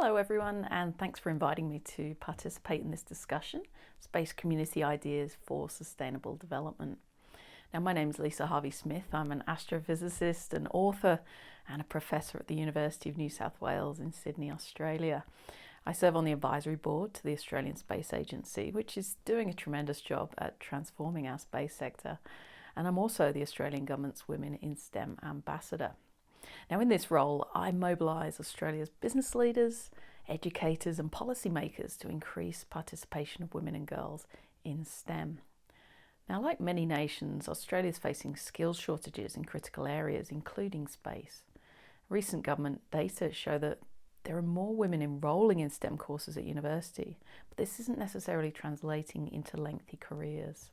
Hello everyone, and thanks for inviting me to participate in this discussion, Space Community Ideas for Sustainable Development. Now, my name is Lisa Harvey-Smith. I'm an astrophysicist, an author, and a professor at the University of New South Wales in Sydney, Australia. I serve on the advisory board to the Australian Space Agency, which is doing a tremendous job at transforming our space sector. And I'm also the Australian Government's Women in STEM Ambassador. Now, in this role, I mobilise Australia's business leaders, educators and policymakers to increase participation of women and girls in STEM. Now, like many nations, Australia is facing skills shortages in critical areas, including space. Recent government data show that there are more women enrolling in STEM courses at university, but this isn't necessarily translating into lengthy careers.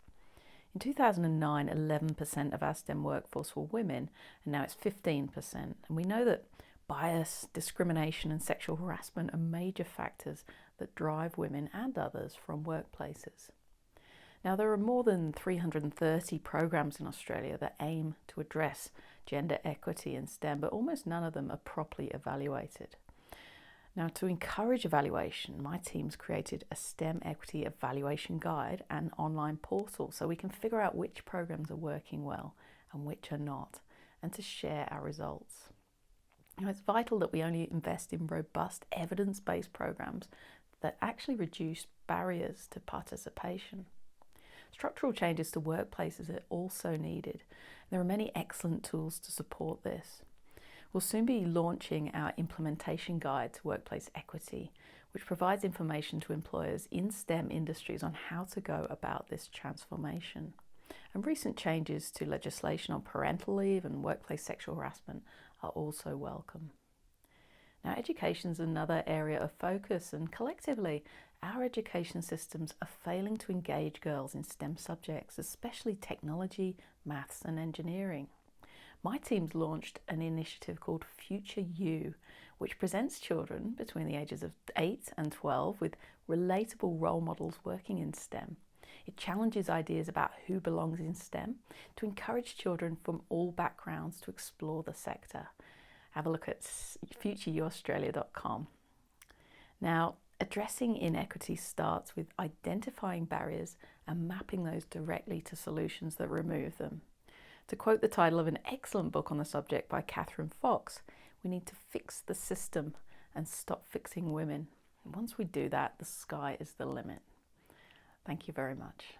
In 2009, 11% of our STEM workforce were women, and now it's 15%. And we know that bias, discrimination and sexual harassment are major factors that drive women and others from workplaces. Now, there are more than 330 programs in Australia that aim to address gender equity in STEM, but almost none of them are properly evaluated. Now, to encourage evaluation, my team's created a STEM equity evaluation guide and online portal so we can figure out which programs are working well and which are not, and to share our results. Now, it's vital that we only invest in robust evidence-based programs that actually reduce barriers to participation. Structural changes to workplaces are also needed. There are many excellent tools to support this. We'll soon be launching our implementation guide to workplace equity, which provides information to employers in STEM industries on how to go about this transformation. And recent changes to legislation on parental leave and workplace sexual harassment are also welcome. Now, education is another area of focus, and collectively, our education systems are failing to engage girls in STEM subjects, especially technology, maths and engineering. My team's launched an initiative called Future You, which presents children between the ages of 8 and 12 with relatable role models working in STEM. It challenges ideas about who belongs in STEM to encourage children from all backgrounds to explore the sector. Have a look at futureyouaustralia.com. Now, addressing inequity starts with identifying barriers and mapping those directly to solutions that remove them. To quote the title of an excellent book on the subject by Catherine Fox, we need to fix the system and stop fixing women. And once we do that, the sky is the limit. Thank you very much.